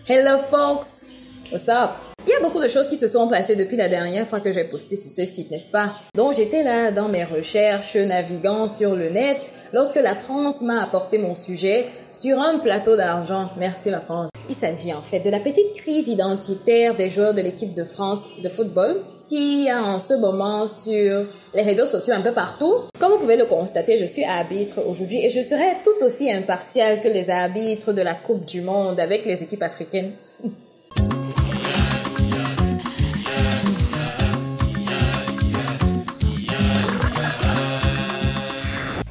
Hello folks, what's up? Il y a beaucoup de choses qui se sont passées depuis la dernière fois que j'ai posté sur ce site, n'est-ce pas? Donc j'étais là dans mes recherches, naviguant sur le net, lorsque la France m'a apporté mon sujet sur un plateau d'argent. Merci la France. Il s'agit en fait de la petite crise identitaire des joueurs de l'équipe de France de football qui a en ce moment sur les réseaux sociaux un peu partout. Comme vous pouvez le constater, je suis arbitre aujourd'hui et je serai tout aussi impartial que les arbitres de la Coupe du Monde avec les équipes africaines.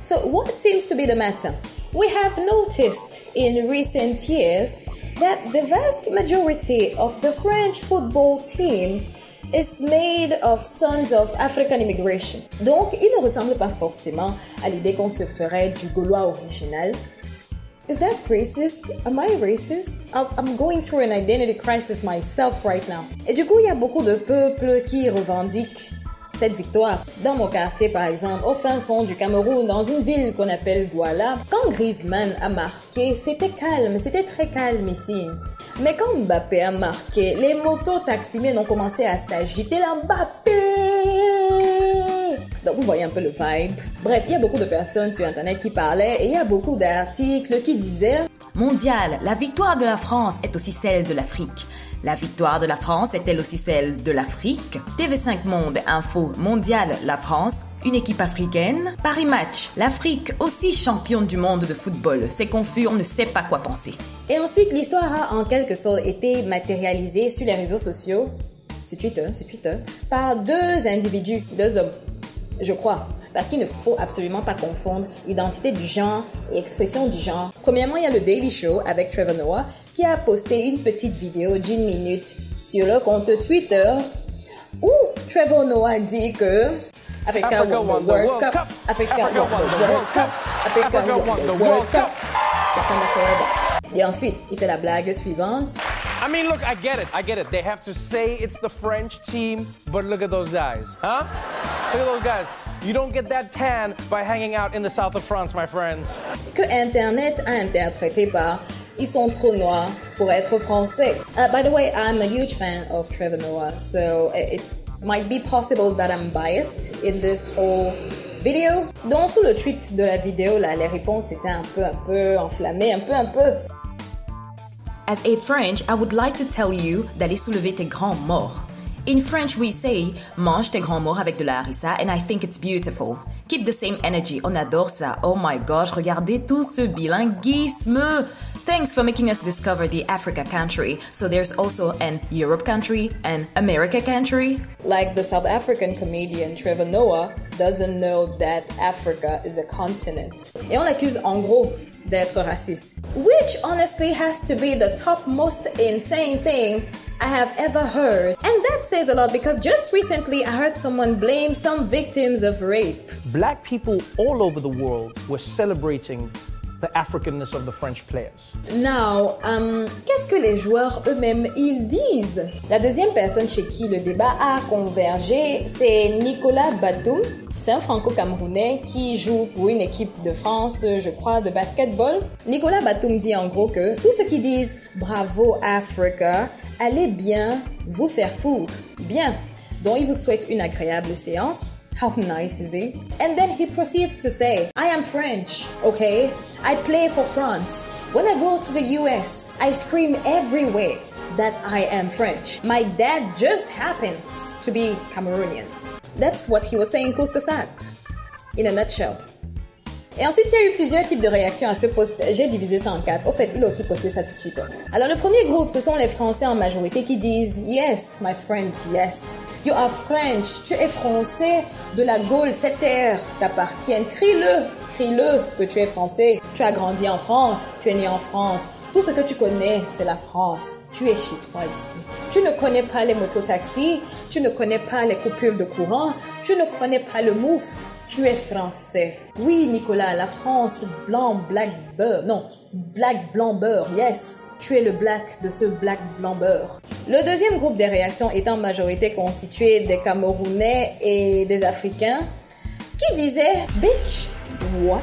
So what seems to be the matter? We have noticed in recent years that the vast majority of the French football team is made of sons of African immigration. Donc, il ne ressemble pas forcément à l'idée qu'on se ferait du Gaulois original. Is that racist? Am I racist? I'm going through an identity crisis myself right now. Et du coup, il y a beaucoup de peuples qui revendiquent cette victoire. Dans mon quartier, par exemple, au fin fond du Cameroun, dans une ville qu'on appelle Douala, quand Griezmann a marqué, c'était calme, c'était très calme ici. Mais quand Mbappé a marqué, les motos-taximiens ont commencé à s'agiter, là, Mbappé! Donc vous voyez un peu le vibe. Bref, il y a beaucoup de personnes sur Internet qui parlaient et il y a beaucoup d'articles qui disaient « Mondial, la victoire de la France est aussi celle de l'Afrique. La victoire de la France est-elle aussi celle de l'Afrique? TV5 Monde, Info, Mondial, la France, une équipe africaine. Paris Match, l'Afrique aussi championne du monde de football. C'est confus, on ne sait pas quoi penser. » Et ensuite, l'histoire a en quelque sorte été matérialisée sur les réseaux sociaux, sur Twitter, par deux individus, deux hommes, je crois. Parce qu'il ne faut absolument pas confondre identité du genre et expression du genre. Premièrement, il y a le Daily Show avec Trevor Noah qui a posté une petite vidéo d'1 minute sur le compte Twitter où Trevor Noah dit que Africa won the World Cup, Africa won the World Cup, Africa won the World Cup, Wakanda forever. Et ensuite, il fait la blague suivante. I mean, look, I get it. They have to say it's the French team, but look at those guys, huh? Look at those guys. You don't get that tan by hanging out in the south of France, my friends. Que Internet a interprété par « Ils sont trop noirs pour être français ». By the way, I'm a huge fan of Trevor Noah, so it might be possible that I'm biased in this whole video. Donc, sous le tweet de la vidéo, là, les réponses étaient un peu enflammées, un peu. As a French, I would like to tell you d'aller soulever tes grands morts. In French, we say « mange tes grands morts avec de la harissa » and I think it's beautiful. Keep the same energy. On adore ça. Oh my gosh, regardez tout ce bilinguisme. Thanks for making us discover the Africa country. So there's also an Europe country, an America country. Like the South African comedian Trevor Noah doesn't know that Africa is a continent. Et on l'accuse en gros d'être raciste. Which honestly has to be the top most insane thing I have ever heard. And that says a lot because just recently I heard someone blame some victims of rape. Black people all over the world were celebrating the Africanness of the French players. Now, qu'est-ce que les joueurs eux-mêmes ils disent? La deuxième personne chez qui le débat a convergé, c'est Nicolas Batum. C'est un franco-camerounais qui joue pour une équipe de France, je crois, de basketball. Nicolas Batum dit en gros que tous ceux qui disent « Bravo Africa », allez bien vous faire foutre. Bien. Donc il vous souhaite une agréable séance. How nice is he? And then he proceeds to say, I am French, okay? I play for France. When I go to the US, I scream everywhere that I am French. My dad just happens to be Cameroonian. That's what he was saying, Kouscosat, in a nutshell. Et ensuite, il y a eu plusieurs types de réactions à ce post. J'ai divisé ça en 4. Au fait, il a aussi posté ça sur Twitter. Alors, le premier groupe, ce sont les Français en majorité qui disent « Yes, my friend, yes. You are French. Tu es français. De la Gaule, cette terre t'appartient. Crie-le que tu es français. Tu as grandi en France. Tu es né en France. Tout ce que tu connais, c'est la France. Tu es chez toi ici. Tu ne connais pas les mototaxis. Tu ne connais pas les coupures de courant. Tu ne connais pas le mouf. Tu es français. Oui, Nicolas, la France, blanc, black, beurre. Non, black, blanc, beurre, yes. Tu es le black de ce black, blanc, beurre. Le deuxième groupe des réactions est en majorité constitué des Camerounais et des Africains qui disaient « Bitch, what?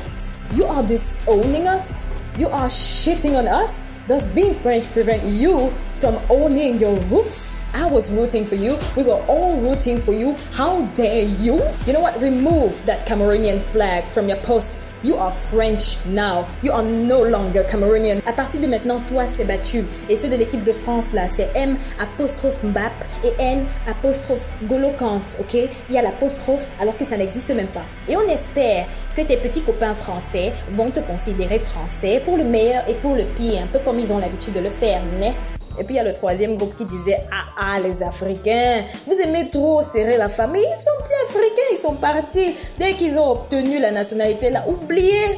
You are disowning us? You are shitting on us? Does being French prevent you from owning your roots? I was rooting for you. We were all rooting for you. How dare you? You know what? Remove that Cameroonian flag from your post. You are French now. You are no longer Cameroonian. À partir de maintenant, toi, c'est battu. Et ceux de l'équipe de France, là, c'est M''Mbap et N''Golo Kante, ok? Il y a l'apostrophe alors que ça n'existe même pas. Et on espère que tes petits copains français vont te considérer français pour le meilleur et pour le pire, un peu comme ils ont l'habitude de le faire, né? Et puis il y a le troisième groupe qui disait les Africains, vous aimez trop serrer la famille. Ils sont plus africains, ils sont partis. Dès qu'ils ont obtenu la nationalité là, oubliez,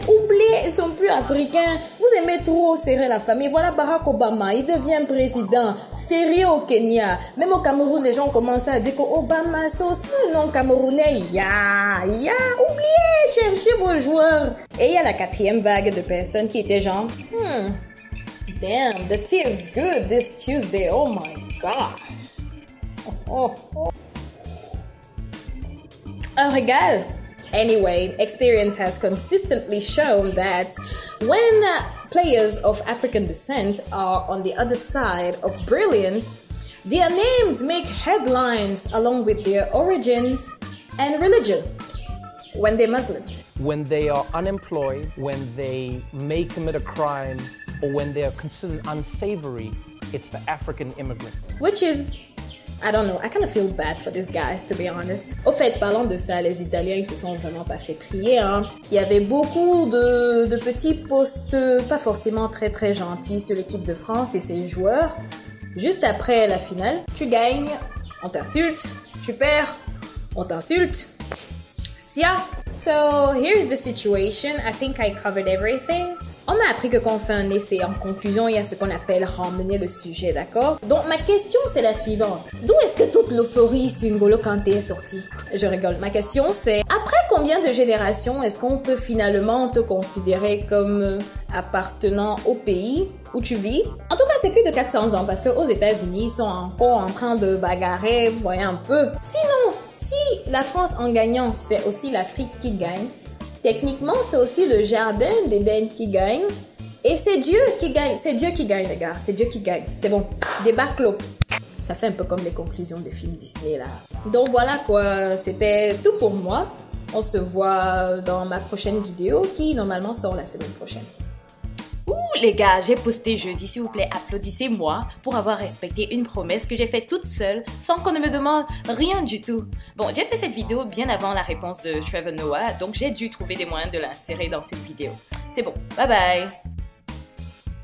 ils sont plus africains. Vous aimez trop serrer la famille. Voilà Barack Obama, il devient président. Férié au Kenya. Même au Cameroun, les gens commencent à dire qu'Obama c'est aussi un nom camerounais. Oubliez, cherchez vos joueurs. Et il y a la quatrième vague de personnes qui étaient genre, damn, the tea is good this Tuesday. Oh my gosh. Un régal. Anyway, experience has consistently shown that when players of African descent are on the other side of brilliance, their names make headlines along with their origins and religion. When they're Muslims. When they are unemployed, when they may commit a crime, or when they are considered unsavory, it's the African immigrant. Which is, I don't know, I kind of feel bad for these guys, to be honest. Au fait, parlant de ça, les Italiens, ils se sont vraiment pas fait prier, hein. Il y avait beaucoup de petits posts pas forcément très gentils sur l'équipe de France et ses joueurs. Juste après la finale, tu gagnes, on t'insulte, tu perds, on t'insulte. So, here's the situation. I think I covered everything. On m'a appris que quand on fait un essai, en conclusion, il y a ce qu'on appelle ramener le sujet, d'accord? Donc, ma question, c'est la suivante. D'où est-ce que toute l'euphorie sur N'Golo Kanté est sortie? Je rigole. Ma question, c'est après combien de générations est-ce qu'on peut finalement te considérer comme appartenant au pays où tu vis? En tout cas, c'est plus de 400 ans parce qu'aux États-Unis, ils sont encore en train de bagarrer, vous voyez un peu. Sinon, si la France en gagnant, c'est aussi l'Afrique qui gagne, techniquement, c'est aussi le jardin d'Éden qui gagne. Et c'est Dieu qui gagne. C'est Dieu qui gagne, les gars. C'est Dieu qui gagne. C'est bon. Débat clos. Ça fait un peu comme les conclusions des films Disney, là. Donc voilà, quoi. C'était tout pour moi. On se voit dans ma prochaine vidéo qui, normalement, sort la semaine prochaine. Ouh les gars, j'ai posté jeudi, s'il vous plaît, applaudissez-moi pour avoir respecté une promesse que j'ai faite toute seule sans qu'on ne me demande rien du tout. Bon, j'ai fait cette vidéo bien avant la réponse de Trevor Noah, donc j'ai dû trouver des moyens de l'insérer dans cette vidéo. C'est bon, bye bye!